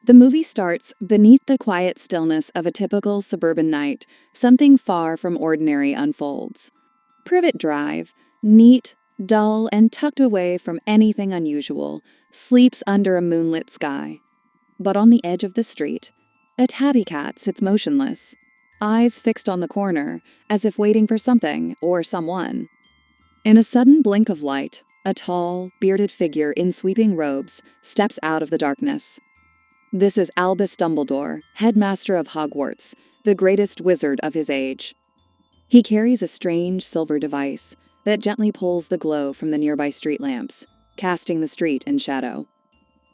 The movie starts beneath the quiet stillness of a typical suburban night. Something far from ordinary unfolds. Privet Drive, neat, dull, and tucked away from anything unusual, sleeps under a moonlit sky. But on the edge of the street, a tabby cat sits motionless, eyes fixed on the corner, as if waiting for something or someone. In a sudden blink of light, a tall, bearded figure in sweeping robes steps out of the darkness. This is Albus Dumbledore, headmaster of Hogwarts, the greatest wizard of his age. He carries a strange silver device that gently pulls the glow from the nearby street lamps, casting the street in shadow.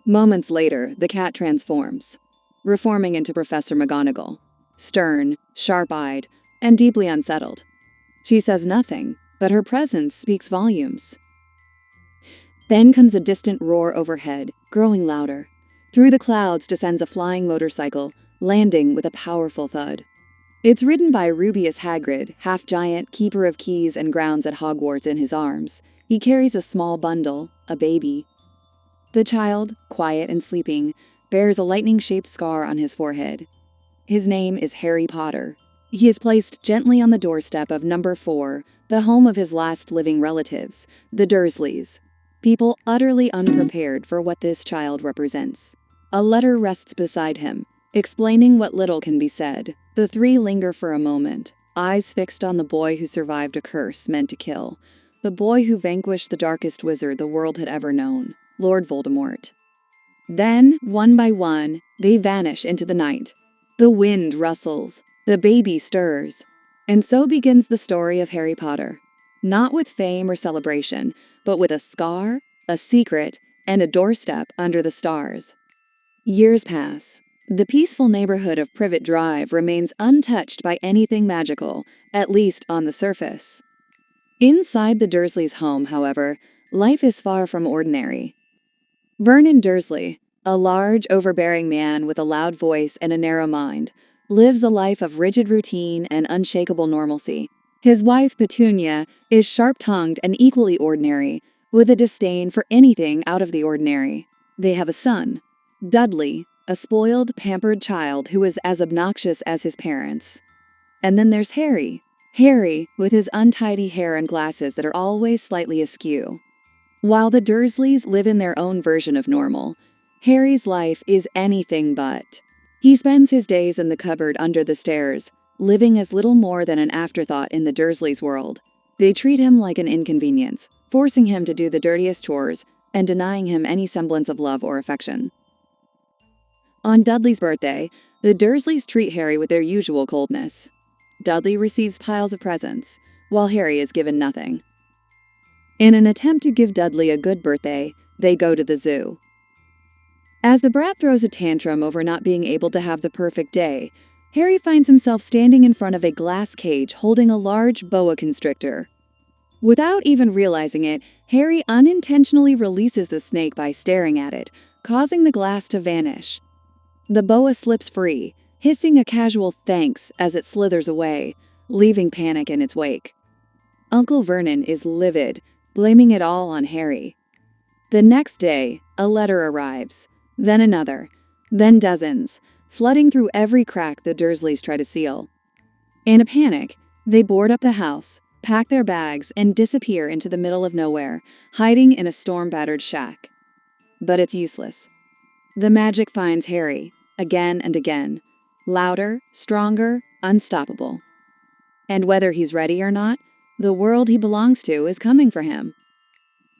Moments later, the cat transforms, reforming into Professor McGonagall, stern, sharp-eyed, and deeply unsettled. She says nothing, but her presence speaks volumes. Then comes a distant roar overhead, growing louder. Through the clouds descends a flying motorcycle, landing with a powerful thud. It's ridden by Rubeus Hagrid, half-giant, keeper of keys and grounds at Hogwarts in his arms. He carries a small bundle, a baby. The child, quiet and sleeping, bears a lightning-shaped scar on his forehead. His name is Harry Potter. He is placed gently on the doorstep of number 4, the home of his last living relatives, the Dursleys. People utterly unprepared for what this child represents. A letter rests beside him, explaining what little can be said. The three linger for a moment, eyes fixed on the boy who survived a curse meant to kill, the boy who vanquished the darkest wizard the world had ever known, Lord Voldemort. Then, one by one, they vanish into the night. The wind rustles, the baby stirs, and so begins the story of Harry Potter. Not with fame or celebration, but with a scar, a secret, and a doorstep under the stars. Years pass. The peaceful neighborhood of Privet Drive remains untouched by anything magical, at least on the surface. Inside the Dursleys' home, however, life is far from ordinary. Vernon Dursley, a large, overbearing man with a loud voice and a narrow mind, lives a life of rigid routine and unshakable normalcy. His wife, Petunia, is sharp-tongued and equally ordinary, with a disdain for anything out of the ordinary. They have a son, Dudley, a spoiled, pampered child who is as obnoxious as his parents. And then there's Harry. Harry, with his untidy hair and glasses that are always slightly askew. While the Dursleys live in their own version of normal, Harry's life is anything but. He spends his days in the cupboard under the stairs, living as little more than an afterthought in the Dursleys' world. They treat him like an inconvenience, forcing him to do the dirtiest chores and denying him any semblance of love or affection. On Dudley's birthday, the Dursleys treat Harry with their usual coldness. Dudley receives piles of presents, while Harry is given nothing. In an attempt to give Dudley a good birthday, they go to the zoo. As the brat throws a tantrum over not being able to have the perfect day, Harry finds himself standing in front of a glass cage holding a large boa constrictor. Without even realizing it, Harry unintentionally releases the snake by staring at it, causing the glass to vanish. The boa slips free, hissing a casual thanks as it slithers away, leaving panic in its wake. Uncle Vernon is livid, blaming it all on Harry. The next day, a letter arrives, then another, then dozens, flooding through every crack the Dursleys try to seal. In a panic, they board up the house, pack their bags, and disappear into the middle of nowhere, hiding in a storm-battered shack. But it's useless. The magic finds Harry, again and again, louder, stronger, unstoppable. And whether he's ready or not, the world he belongs to is coming for him.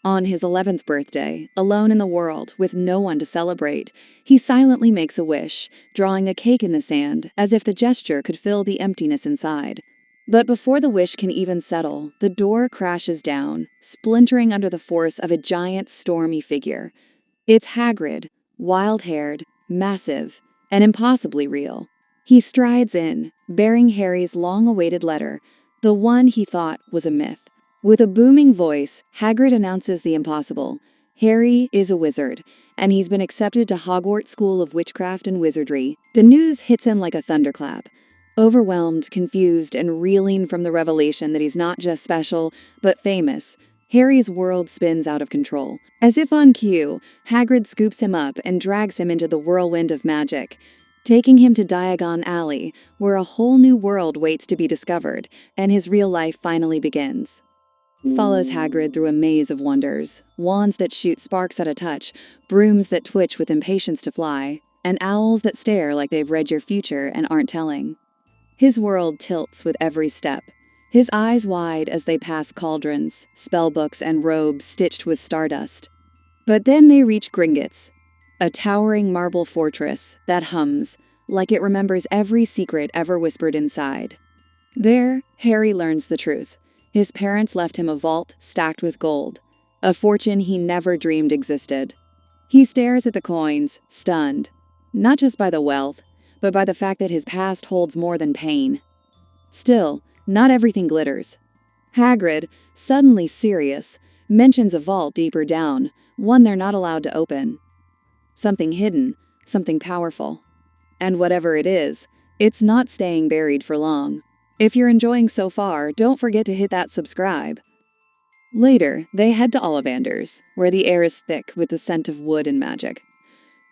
On his 11th birthday, alone in the world, with no one to celebrate, he silently makes a wish, drawing a cake in the sand, as if the gesture could fill the emptiness inside. But before the wish can even settle, the door crashes down, splintering under the force of a giant, stormy figure. It's Hagrid, wild-haired, massive, and impossibly real. He strides in, bearing Harry's long-awaited letter, the one he thought was a myth. With a booming voice, Hagrid announces the impossible. Harry is a wizard, and he's been accepted to Hogwarts School of Witchcraft and Wizardry. The news hits him like a thunderclap. Overwhelmed, confused, and reeling from the revelation that he's not just special, but famous, Harry's world spins out of control. As if on cue, Hagrid scoops him up and drags him into the whirlwind of magic, taking him to Diagon Alley, where a whole new world waits to be discovered, and his real life finally begins. Follows Hagrid through a maze of wonders, wands that shoot sparks at a touch, brooms that twitch with impatience to fly, and owls that stare like they've read your future and aren't telling. His world tilts with every step, his eyes wide as they pass cauldrons, spellbooks, and robes stitched with stardust. But then they reach Gringotts, a towering marble fortress that hums, like it remembers every secret ever whispered inside. There, Harry learns the truth. His parents left him a vault stacked with gold, a fortune he never dreamed existed. He stares at the coins, stunned, not just by the wealth, but by the fact that his past holds more than pain. Still, not everything glitters. Hagrid, suddenly serious, mentions a vault deeper down, one they're not allowed to open. Something hidden, something powerful. And whatever it is, it's not staying buried for long. If you're enjoying so far, don't forget to hit that subscribe. Later, they head to Ollivander's, where the air is thick with the scent of wood and magic.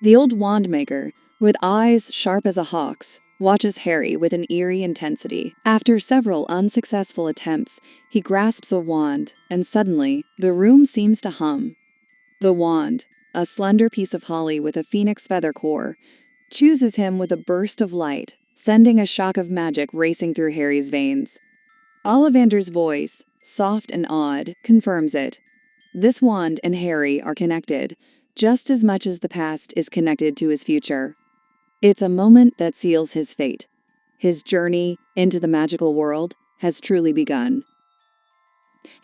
The old wand maker, with eyes sharp as a hawk's, watches Harry with an eerie intensity. After several unsuccessful attempts, he grasps a wand, and suddenly, the room seems to hum. The wand, a slender piece of holly with a phoenix feather core, chooses him with a burst of light, sending a shock of magic racing through Harry's veins. Ollivander's voice, soft and odd, confirms it. This wand and Harry are connected, just as much as the past is connected to his future. It's a moment that seals his fate. His journey into the magical world has truly begun.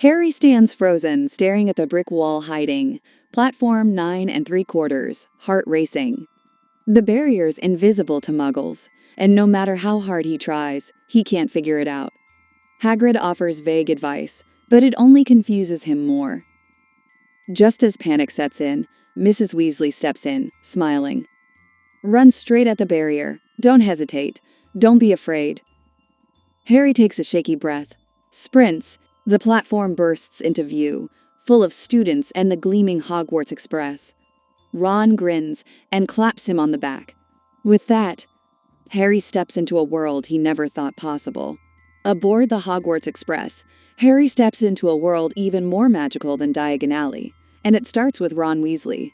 Harry stands frozen, staring at the brick wall hiding, platform 9 3/4, heart racing. The barrier's invisible to Muggles, and no matter how hard he tries, he can't figure it out. Hagrid offers vague advice, but it only confuses him more. Just as panic sets in, Mrs. Weasley steps in, smiling. Run straight at the barrier. Don't hesitate. Don't be afraid. Harry takes a shaky breath, sprints. The platform bursts into view, full of students and the gleaming Hogwarts Express. Ron grins and claps him on the back. With that, Harry steps into a world he never thought possible. Aboard the Hogwarts Express, Harry steps into a world even more magical than Diagon Alley, and it starts with Ron Weasley.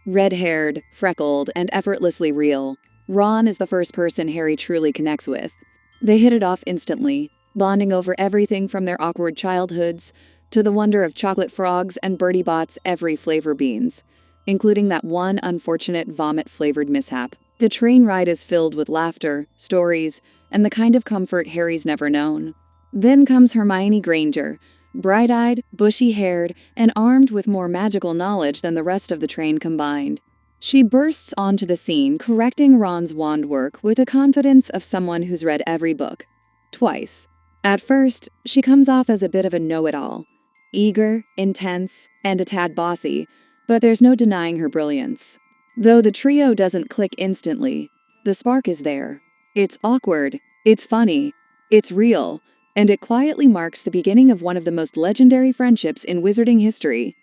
Red-haired, freckled, and effortlessly real, Ron is the first person Harry truly connects with. They hit it off instantly, bonding over everything from their awkward childhoods to the wonder of chocolate frogs and Bertie Bott's every flavor beans, including that one unfortunate vomit-flavored mishap. The train ride is filled with laughter, stories, and the kind of comfort Harry's never known. Then comes Hermione Granger, bright-eyed, bushy-haired, and armed with more magical knowledge than the rest of the train combined. She bursts onto the scene, correcting Ron's wand work with the confidence of someone who's read every book. Twice. At first, she comes off as a bit of a know-it-all. Eager, intense, and a tad bossy, but there's no denying her brilliance. Though the trio doesn't click instantly, the spark is there. It's awkward, it's funny, it's real, and it quietly marks the beginning of one of the most legendary friendships in wizarding history.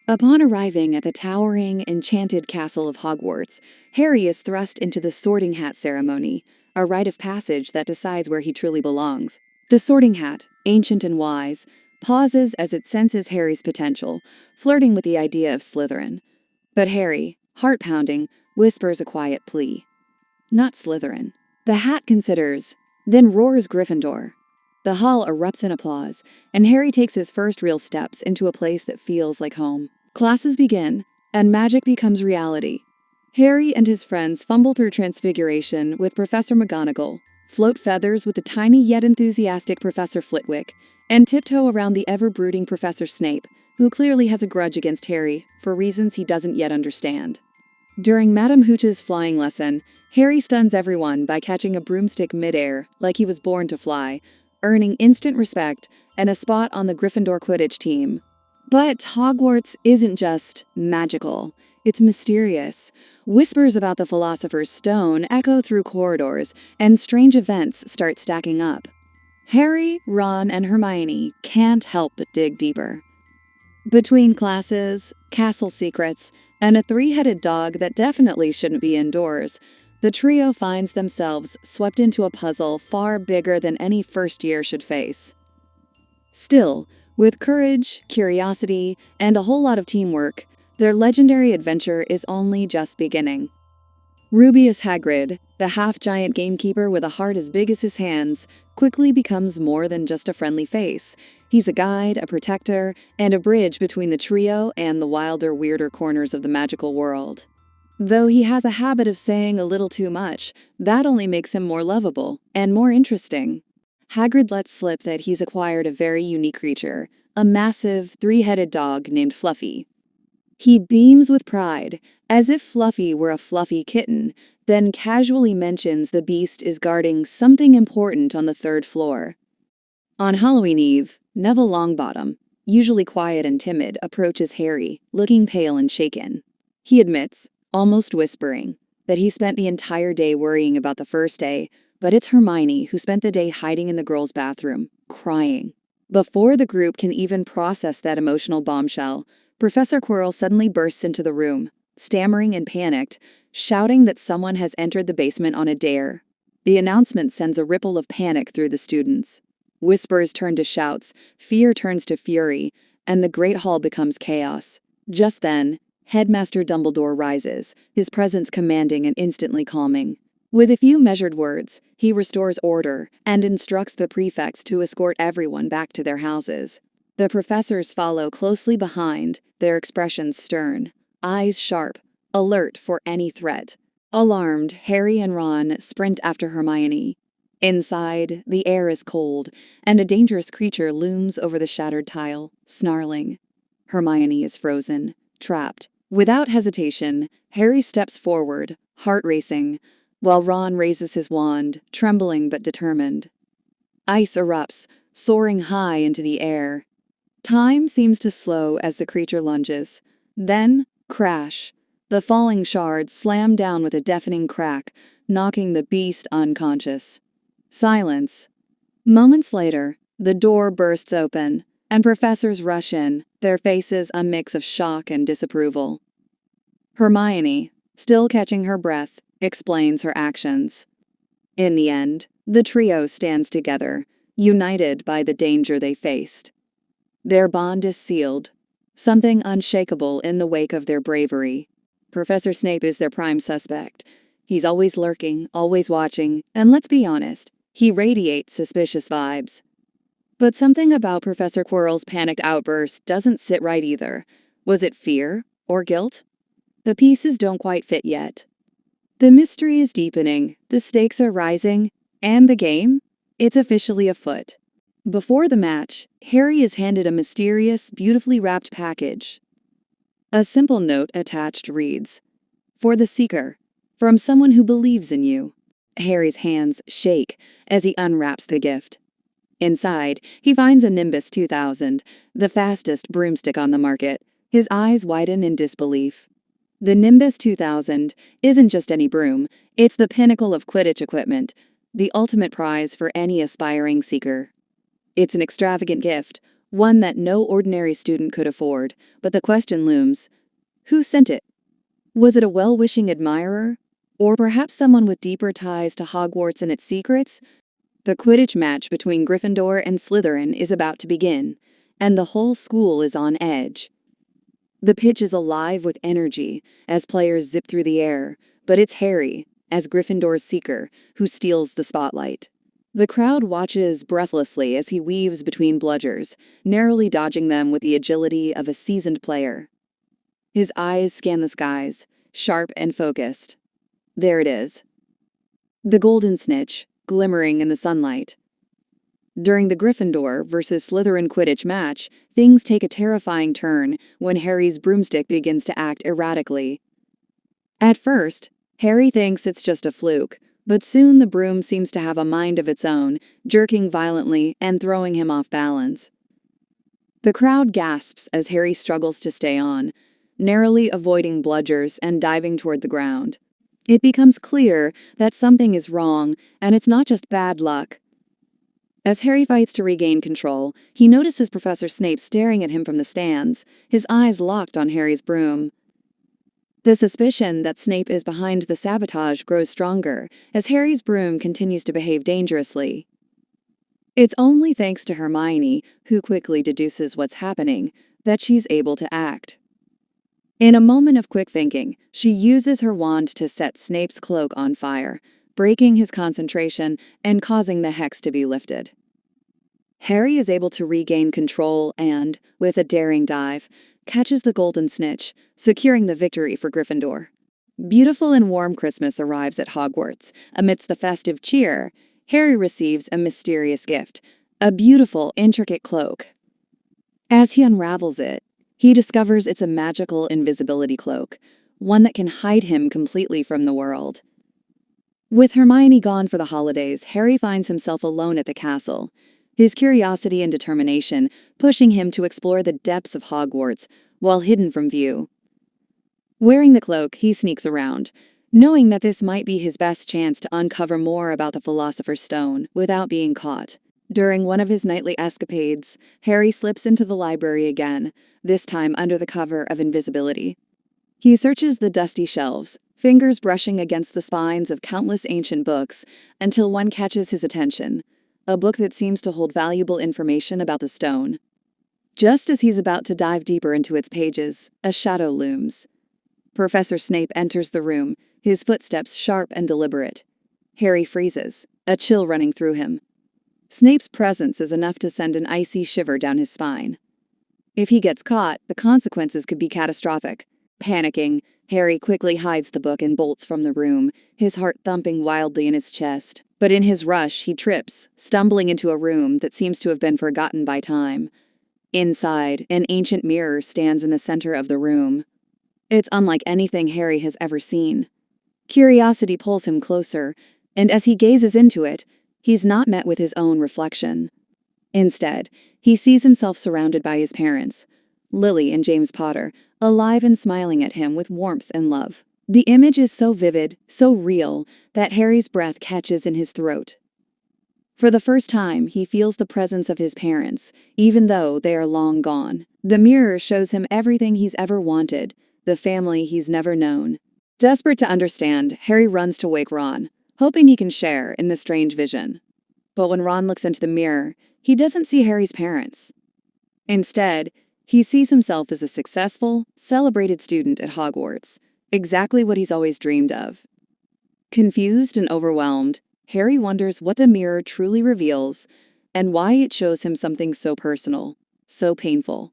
Upon arriving at the towering, enchanted castle of Hogwarts, Harry is thrust into the Sorting Hat ceremony, a rite of passage that decides where he truly belongs. The Sorting Hat, ancient and wise, pauses as it senses Harry's potential, flirting with the idea of Slytherin. But Harry, heart-pounding, whispers a quiet plea. Not Slytherin. The hat considers, then roars Gryffindor. The hall erupts in applause, and Harry takes his first real steps into a place that feels like home. Classes begin, and magic becomes reality. Harry and his friends fumble through Transfiguration with Professor McGonagall, float feathers with the tiny yet enthusiastic Professor Flitwick, and tiptoe around the ever-brooding Professor Snape, who clearly has a grudge against Harry for reasons he doesn't yet understand. During Madame Hooch's flying lesson, Harry stuns everyone by catching a broomstick midair like he was born to fly, earning instant respect and a spot on the Gryffindor Quidditch team. But Hogwarts isn't just magical, it's mysterious. Whispers about the Philosopher's Stone echo through corridors, and strange events start stacking up. Harry, Ron, and Hermione can't help but dig deeper. Between classes, castle secrets, and a three-headed dog that definitely shouldn't be indoors, the trio finds themselves swept into a puzzle far bigger than any first year should face. Still, with courage, curiosity, and a whole lot of teamwork, their legendary adventure is only just beginning. Rubius Hagrid, the half-giant gamekeeper with a heart as big as his hands, quickly becomes more than just a friendly face. He's a guide, a protector, and a bridge between the trio and the wilder, weirder corners of the magical world. Though he has a habit of saying a little too much, that only makes him more lovable and more interesting. Hagrid lets slip that he's acquired a very unique creature, a massive, three-headed dog named Fluffy. He beams with pride, as if Fluffy were a fluffy kitten, then casually mentions the beast is guarding something important on the third floor. On Halloween Eve, Neville Longbottom, usually quiet and timid, approaches Harry, looking pale and shaken. He admits, almost whispering, that he spent the entire day worrying about the first day, but it's Hermione who spent the day hiding in the girls' bathroom, crying. Before the group can even process that emotional bombshell, Professor Quirrell suddenly bursts into the room, stammering and panicked, shouting that someone has entered the basement on a dare. The announcement sends a ripple of panic through the students. Whispers turn to shouts, fear turns to fury, and the Great Hall becomes chaos. Just then, Headmaster Dumbledore rises, his presence commanding and instantly calming. With a few measured words, he restores order and instructs the prefects to escort everyone back to their houses. The professors follow closely behind, their expressions stern, eyes sharp, alert for any threat. Alarmed, Harry and Ron sprint after Hermione. Inside, the air is cold, and a dangerous creature looms over the shattered tile, snarling. Hermione is frozen, trapped. Without hesitation, Harry steps forward, heart racing, while Ron raises his wand, trembling but determined. Ice erupts, soaring high into the air. Time seems to slow as the creature lunges. Then, crash. The falling shards slam down with a deafening crack, knocking the beast unconscious. Silence. Moments later, the door bursts open, and professors rush in, their faces a mix of shock and disapproval. Hermione, still catching her breath, explains her actions. In the end, the trio stands together, united by the danger they faced. Their bond is sealed, something unshakable in the wake of their bravery. Professor Snape is their prime suspect. He's always lurking, always watching, and let's be honest, he radiates suspicious vibes. But something about Professor Quirrell's panicked outburst doesn't sit right either. Was it fear or guilt? The pieces don't quite fit yet. The mystery is deepening, the stakes are rising, and the game? It's officially afoot. Before the match, Harry is handed a mysterious, beautifully wrapped package. A simple note attached reads, "For the Seeker, from someone who believes in you." Harry's hands shake as he unwraps the gift. Inside, he finds a Nimbus 2000, the fastest broomstick on the market. His eyes widen in disbelief. The Nimbus 2000 isn't just any broom, it's the pinnacle of Quidditch equipment, the ultimate prize for any aspiring seeker. It's an extravagant gift, one that no ordinary student could afford, but the question looms, who sent it? Was it a well-wishing admirer? Or perhaps someone with deeper ties to Hogwarts and its secrets? The Quidditch match between Gryffindor and Slytherin is about to begin, and the whole school is on edge. The pitch is alive with energy as players zip through the air, but it's Harry, as Gryffindor's seeker, who steals the spotlight. The crowd watches breathlessly as he weaves between bludgers, narrowly dodging them with the agility of a seasoned player. His eyes scan the skies, sharp and focused. There it is. The golden snitch, glimmering in the sunlight. During the Gryffindor versus Slytherin Quidditch match, things take a terrifying turn when Harry's broomstick begins to act erratically. At first, Harry thinks it's just a fluke, but soon the broom seems to have a mind of its own, jerking violently and throwing him off balance. The crowd gasps as Harry struggles to stay on, narrowly avoiding bludgers and diving toward the ground. It becomes clear that something is wrong, and it's not just bad luck. As Harry fights to regain control, he notices Professor Snape staring at him from the stands, his eyes locked on Harry's broom. The suspicion that Snape is behind the sabotage grows stronger as Harry's broom continues to behave dangerously. It's only thanks to Hermione, who quickly deduces what's happening, that she's able to act. In a moment of quick thinking, she uses her wand to set Snape's cloak on fire, breaking his concentration and causing the hex to be lifted. Harry is able to regain control and, with a daring dive, catches the golden snitch, securing the victory for Gryffindor. Beautiful and warm Christmas arrives at Hogwarts. Amidst the festive cheer, Harry receives a mysterious gift, a beautiful, intricate cloak. As he unravels it, he discovers it's a magical invisibility cloak, one that can hide him completely from the world. With Hermione gone for the holidays, Harry finds himself alone at the castle, his curiosity and determination pushing him to explore the depths of Hogwarts while hidden from view. Wearing the cloak, he sneaks around, knowing that this might be his best chance to uncover more about the Philosopher's Stone without being caught. During one of his nightly escapades, Harry slips into the library again, this time under the cover of Invisibility. He searches the dusty shelves, fingers brushing against the spines of countless ancient books, until one catches his attention, a book that seems to hold valuable information about the stone. Just as he's about to dive deeper into its pages, a shadow looms. Professor Snape enters the room, his footsteps sharp and deliberate. Harry freezes, a chill running through him. Snape's presence is enough to send an icy shiver down his spine. If he gets caught, the consequences could be catastrophic. Panicking, Harry quickly hides the book and bolts from the room, his heart thumping wildly in his chest. But in his rush, he trips, stumbling into a room that seems to have been forgotten by time. Inside, an ancient mirror stands in the center of the room. It's unlike anything Harry has ever seen. Curiosity pulls him closer, and as he gazes into it, he's not met with his own reflection. Instead, he sees himself surrounded by his parents, Lily and James Potter, alive and smiling at him with warmth and love. The image is so vivid, so real, that Harry's breath catches in his throat. For the first time, he feels the presence of his parents, even though they are long gone. The mirror shows him everything he's ever wanted, the family he's never known. Desperate to understand, Harry runs to wake Ron, hoping he can share in the strange vision. But when Ron looks into the mirror, he doesn't see Harry's parents. Instead, he sees himself as a successful, celebrated student at Hogwarts, exactly what he's always dreamed of. Confused and overwhelmed, Harry wonders what the mirror truly reveals and why it shows him something so personal, so painful.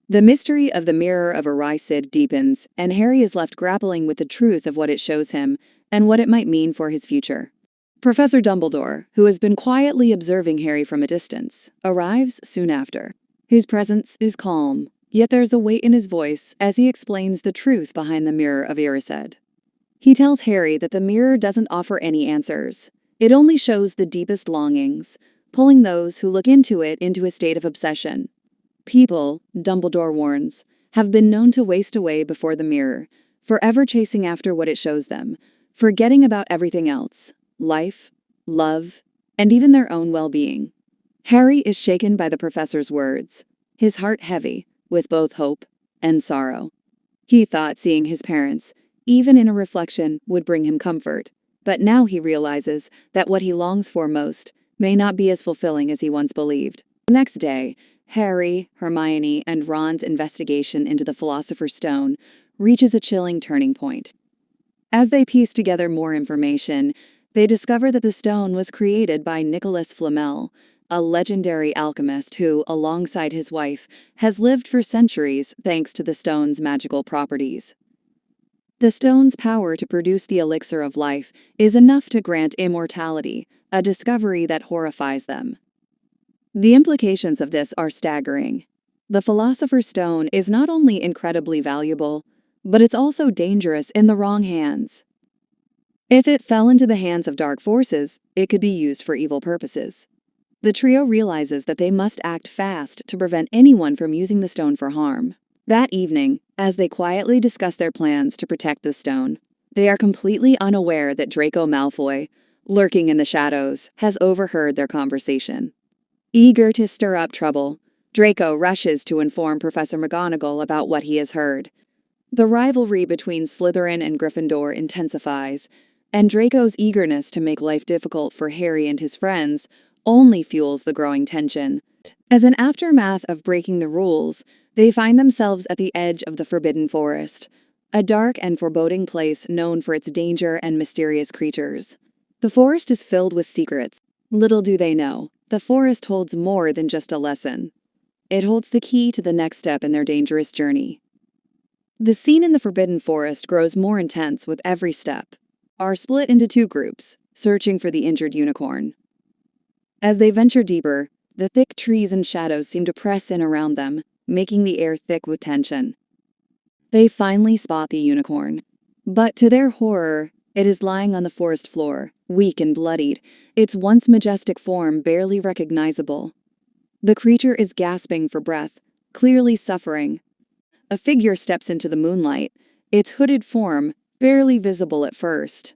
The mystery of the Mirror of Erised deepens, and Harry is left grappling with the truth of what it shows him and what it might mean for his future. Professor Dumbledore, who has been quietly observing Harry from a distance, arrives soon after. His presence is calm, yet there's a weight in his voice as he explains the truth behind the Mirror of Erised. He tells Harry that the mirror doesn't offer any answers. It only shows the deepest longings, pulling those who look into it into a state of obsession. People, Dumbledore warns, have been known to waste away before the mirror, forever chasing after what it shows them, forgetting about everything else, life, love, and even their own well-being. Harry is shaken by the professor's words, his heart heavy, with both hope and sorrow. He thought seeing his parents, even in a reflection, would bring him comfort, but now he realizes that what he longs for most may not be as fulfilling as he once believed. The next day, Harry, Hermione, and Ron's investigation into the Philosopher's Stone reaches a chilling turning point. As they piece together more information, they discover that the stone was created by Nicolas Flamel, a legendary alchemist who, alongside his wife, has lived for centuries thanks to the stone's magical properties. The stone's power to produce the elixir of life is enough to grant immortality, a discovery that horrifies them. The implications of this are staggering. The Philosopher's Stone is not only incredibly valuable, but it's also dangerous in the wrong hands. If it fell into the hands of dark forces, it could be used for evil purposes. The trio realizes that they must act fast to prevent anyone from using the stone for harm. That evening, as they quietly discuss their plans to protect the stone, they are completely unaware that Draco Malfoy, lurking in the shadows, has overheard their conversation. Eager to stir up trouble, Draco rushes to inform Professor McGonagall about what he has heard. The rivalry between Slytherin and Gryffindor intensifies, and Draco's eagerness to make life difficult for Harry and his friends only fuels the growing tension. As an aftermath of breaking the rules, they find themselves at the edge of the Forbidden Forest, a dark and foreboding place known for its danger and mysterious creatures. The forest is filled with secrets. Little do they know, the forest holds more than just a lesson. It holds the key to the next step in their dangerous journey. The scene in the Forbidden Forest grows more intense with every step. Are split into two groups, searching for the injured unicorn. As they venture deeper, the thick trees and shadows seem to press in around them, making the air thick with tension. They finally spot the unicorn. But to their horror, it is lying on the forest floor, weak and bloodied, its once majestic form barely recognizable. The creature is gasping for breath, clearly suffering. A figure steps into the moonlight, its hooded form barely visible at first.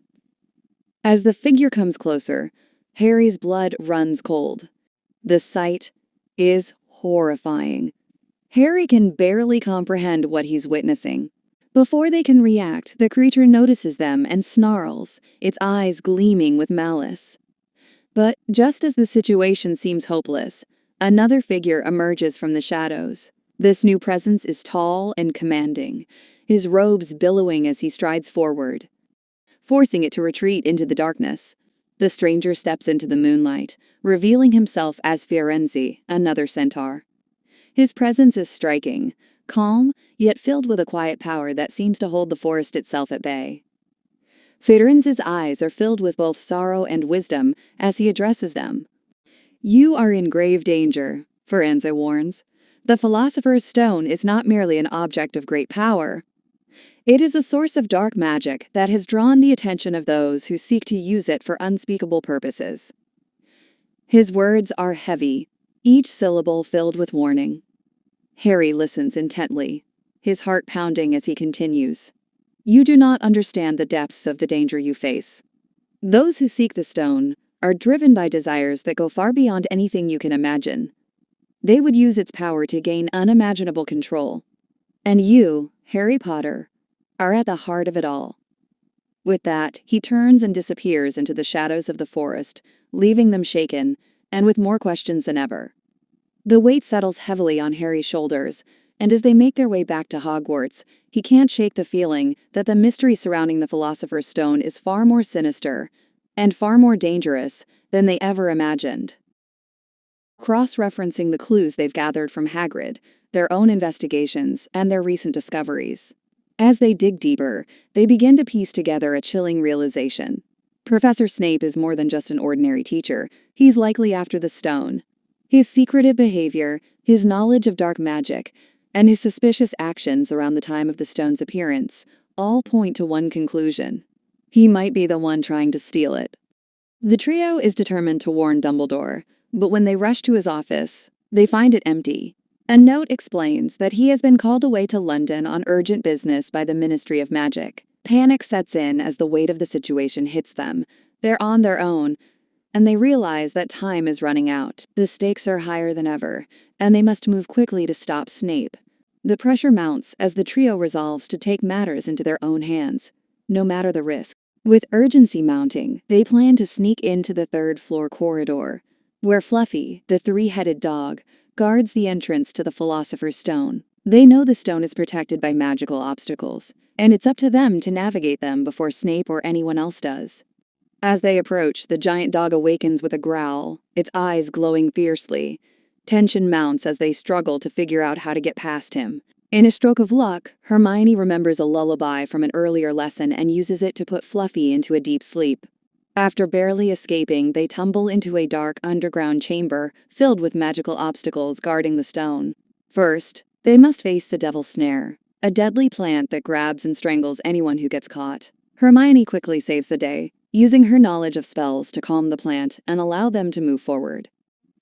As the figure comes closer, Harry's blood runs cold. The sight is horrifying. Harry can barely comprehend what he's witnessing. Before they can react, the creature notices them and snarls, its eyes gleaming with malice. But just as the situation seems hopeless, another figure emerges from the shadows. This new presence is tall and commanding, his robes billowing as he strides forward. Forcing it to retreat into the darkness, the stranger steps into the moonlight, revealing himself as Fiorenzi, another centaur. His presence is striking, calm, yet filled with a quiet power that seems to hold the forest itself at bay. Fiorenzi's eyes are filled with both sorrow and wisdom as he addresses them. "You are in grave danger," Fiorenzi warns. "The Philosopher's Stone is not merely an object of great power. It is a source of dark magic that has drawn the attention of those who seek to use it for unspeakable purposes." His words are heavy, each syllable filled with warning. Harry listens intently, his heart pounding as he continues. "You do not understand the depths of the danger you face. Those who seek the stone are driven by desires that go far beyond anything you can imagine. They would use its power to gain unimaginable control. And you, Harry Potter, are at the heart of it all." With that, he turns and disappears into the shadows of the forest, leaving them shaken, and with more questions than ever. The weight settles heavily on Harry's shoulders, and as they make their way back to Hogwarts, he can't shake the feeling that the mystery surrounding the Philosopher's Stone is far more sinister and far more dangerous than they ever imagined. Cross-referencing the clues they've gathered from Hagrid, their own investigations, and their recent discoveries. As they dig deeper, they begin to piece together a chilling realization. Professor Snape is more than just an ordinary teacher. He's likely after the stone. His secretive behavior, his knowledge of dark magic, and his suspicious actions around the time of the stone's appearance all point to one conclusion. He might be the one trying to steal it. The trio is determined to warn Dumbledore, but when they rush to his office, they find it empty. A note explains that he has been called away to London on urgent business by the Ministry of Magic. Panic sets in as the weight of the situation hits them. They're on their own, and they realize that time is running out. The stakes are higher than ever, and they must move quickly to stop Snape. The pressure mounts as the trio resolves to take matters into their own hands, no matter the risk. With urgency mounting, they plan to sneak into the third-floor corridor, where Fluffy, the three-headed dog, guards the entrance to the Philosopher's Stone. They know the stone is protected by magical obstacles, and it's up to them to navigate them before Snape or anyone else does. As they approach, the giant dog awakens with a growl, its eyes glowing fiercely. Tension mounts as they struggle to figure out how to get past him. In a stroke of luck, Hermione remembers a lullaby from an earlier lesson and uses it to put Fluffy into a deep sleep. After barely escaping, they tumble into a dark underground chamber filled with magical obstacles guarding the stone. First, they must face the Devil's Snare, a deadly plant that grabs and strangles anyone who gets caught. Hermione quickly saves the day, using her knowledge of spells to calm the plant and allow them to move forward.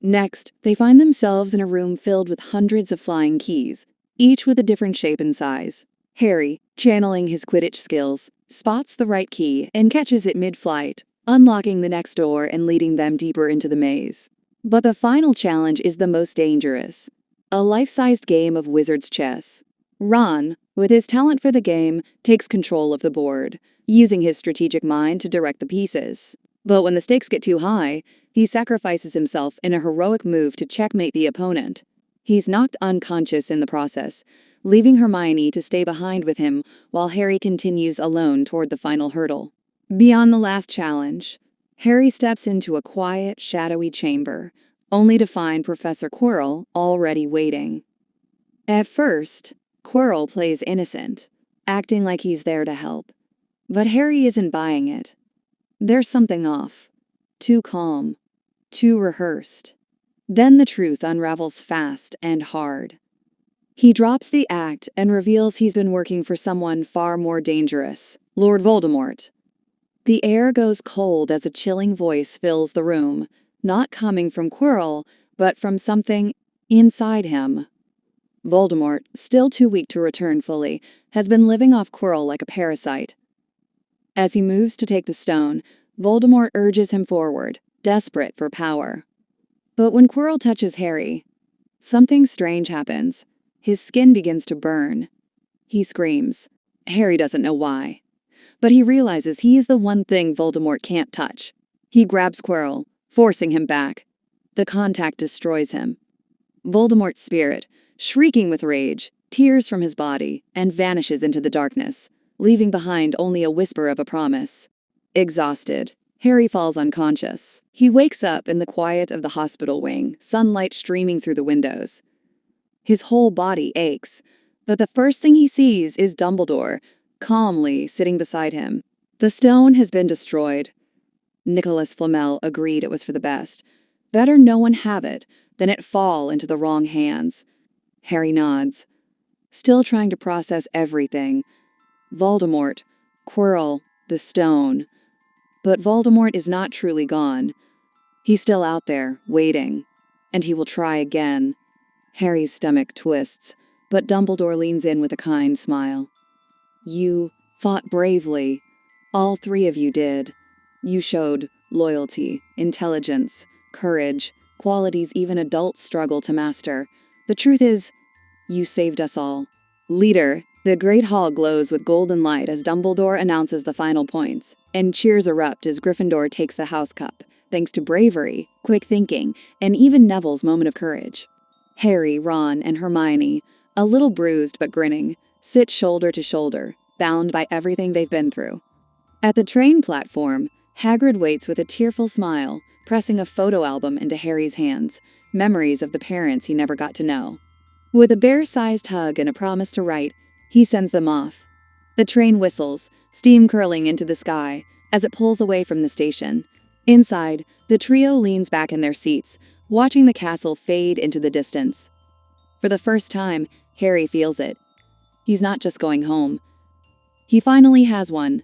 Next, they find themselves in a room filled with hundreds of flying keys, each with a different shape and size. Harry, channeling his Quidditch skills, spots the right key and catches it mid-flight, unlocking the next door and leading them deeper into the maze. But the final challenge is the most dangerous. A life-sized game of wizard's chess. Ron, with his talent for the game, takes control of the board, using his strategic mind to direct the pieces. But when the stakes get too high, he sacrifices himself in a heroic move to checkmate the opponent. He's knocked unconscious in the process, leaving Hermione to stay behind with him while Harry continues alone toward the final hurdle. Beyond the last challenge, Harry steps into a quiet, shadowy chamber, only to find Professor Quirrell already waiting. At first, Quirrell plays innocent, acting like he's there to help. But Harry isn't buying it. There's something off. Too calm. Too rehearsed. Then the truth unravels fast and hard. He drops the act and reveals he's been working for someone far more dangerous, Lord Voldemort. The air goes cold as a chilling voice fills the room, not coming from Quirrell, but from something inside him. Voldemort, still too weak to return fully, has been living off Quirrell like a parasite. As he moves to take the stone, Voldemort urges him forward, desperate for power. But when Quirrell touches Harry, something strange happens. His skin begins to burn. He screams. Harry doesn't know why. But he realizes he is the one thing Voldemort can't touch. He grabs Quirrell, forcing him back. The contact destroys him. Voldemort's spirit, shrieking with rage, tears from his body and vanishes into the darkness, leaving behind only a whisper of a promise. Exhausted, Harry falls unconscious. He wakes up in the quiet of the hospital wing, sunlight streaming through the windows. His whole body aches, but the first thing he sees is Dumbledore, calmly sitting beside him. The stone has been destroyed. Nicolas Flamel agreed it was for the best. Better no one have it than it fall into the wrong hands. Harry nods, still trying to process everything. Voldemort, Quirrell, the stone. But Voldemort is not truly gone. He's still out there, waiting. And he will try again. Harry's stomach twists, but Dumbledore leans in with a kind smile. You fought bravely. All three of you did. You showed loyalty, intelligence, courage, qualities even adults struggle to master. The truth is, you saved us all. Leader, the Great Hall glows with golden light as Dumbledore announces the final points, and cheers erupt as Gryffindor takes the house cup, thanks to bravery, quick thinking, and even Neville's moment of courage. Harry, Ron, and Hermione, a little bruised but grinning, sit shoulder to shoulder, bound by everything they've been through. At the train platform, Hagrid waits with a tearful smile, pressing a photo album into Harry's hands, memories of the parents he never got to know. With a bear-sized hug and a promise to write, he sends them off. The train whistles, steam curling into the sky, as it pulls away from the station. Inside, the trio leans back in their seats, watching the castle fade into the distance. For the first time, Harry feels it. He's not just going home. He finally has one,